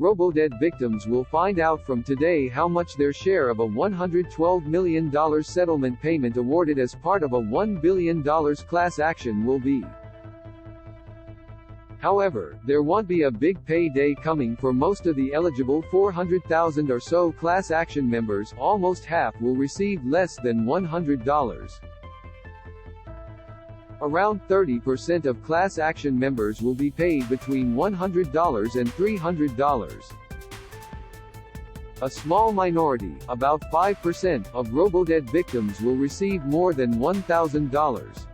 Robodebt victims will find out from today how much their share of a $112 million settlement payment awarded as part of a $1 billion class action will be. However, there won't be a big payday coming for most of the eligible 400,000 or so class action members. Almost half will receive less than $100. Around 30% of class action members will be paid between $100 and $300. A small minority, about 5%, of Robodebt victims will receive more than $1,000.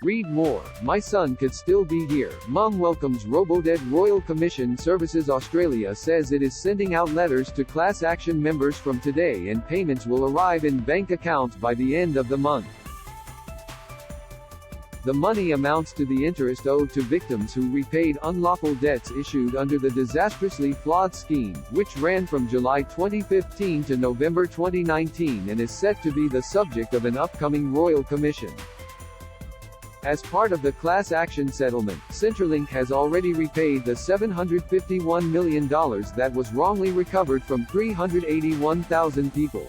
Read more. My son could still be here. Mum welcomes Robodebt. Royal Commission Services Australia says it is sending out letters to class action members from today, and payments will arrive in bank accounts by the end of the month. The money amounts to the interest owed to victims who repaid unlawful debts issued under the disastrously flawed scheme, which ran from July 2015 to November 2019 and is set to be the subject of an upcoming Royal Commission. As part of the class action settlement, Centrelink has already repaid the $751 million that was wrongly recovered from 381,000 people.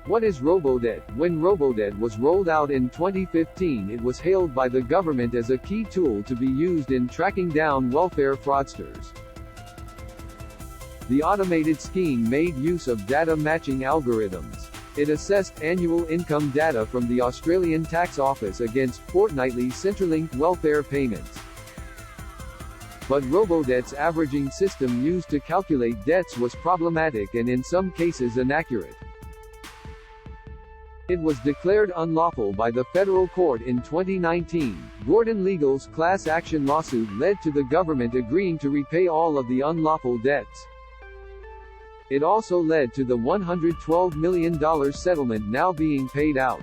What is Robodebt? When Robodebt was rolled out in 2015, it was hailed by the government as a key tool to be used in tracking down welfare fraudsters. The automated scheme made use of data matching algorithms. It assessed annual income data from the Australian Tax Office against fortnightly Centrelink welfare payments. But Robodebt's averaging system used to calculate debts was problematic and in some cases inaccurate. It was declared unlawful by the federal court in 2019. Gordon Legal's class action lawsuit led to the government agreeing to repay all of the unlawful debts. It also led to the $112 million settlement now being paid out.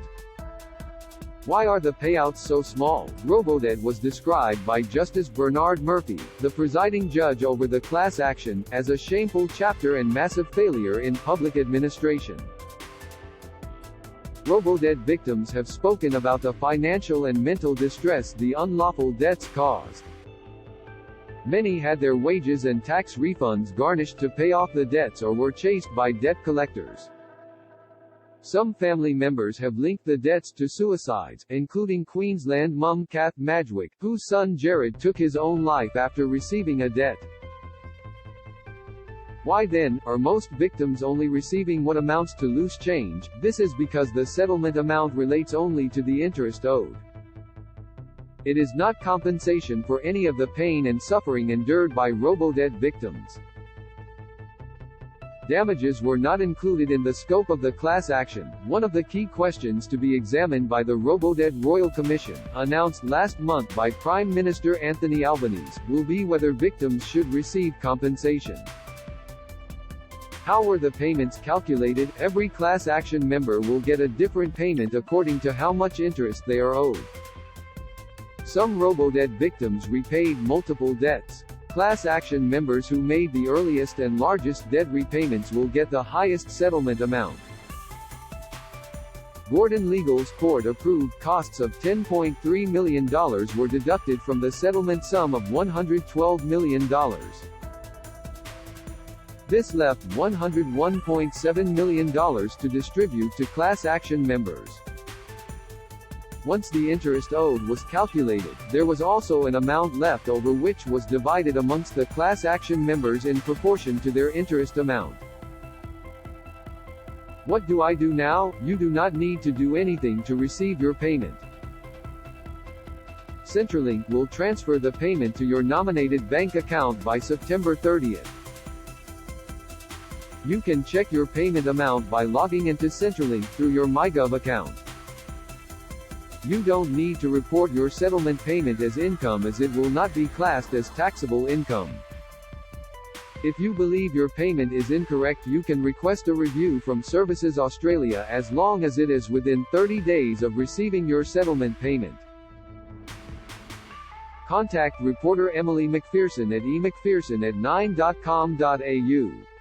Why are the payouts so small? Robodebt was described by Justice Bernard Murphy, the presiding judge over the class action, as a shameful chapter and massive failure in public administration. Robodebt victims have spoken about the financial and mental distress the unlawful debts caused. Many had their wages and tax refunds garnished to pay off the debts or were chased by debt collectors. Some family members have linked the debts to suicides, including Queensland mum Kath Madgwick, whose son Jared took his own life after receiving a debt. Why then, are most victims only receiving what amounts to loose change? This is because the settlement amount relates only to the interest owed. It is not compensation for any of the pain and suffering endured by Robodebt victims. Damages were not included in the scope of the class action. One of the key questions to be examined by the Robodebt Royal Commission, announced last month by Prime Minister Anthony Albanese, will be whether victims should receive compensation. How were the payments calculated? Every class action member will get a different payment according to how much interest they are owed. Some Robodebt victims repaid multiple debts. Class action members who made the earliest and largest debt repayments will get the highest settlement amount. Gordon Legal's court-approved costs of $10.3 million were deducted from the settlement sum of $112 million. This left $101.7 million to distribute to class action members. Once the interest owed was calculated, there was also an amount left over which was divided amongst the class action members in proportion to their interest amount. What do I do now? You do not need to do anything to receive your payment. Centrelink will transfer the payment to your nominated bank account by September 30th. You can check your payment amount by logging into Centrelink through your MyGov account. You don't need to report your settlement payment as income, as it will not be classed as taxable income. If you believe your payment is incorrect, you can request a review from Services Australia as long as it is within 30 days of receiving your settlement payment. Contact reporter Emily McPherson at emcpherson@9.com.au.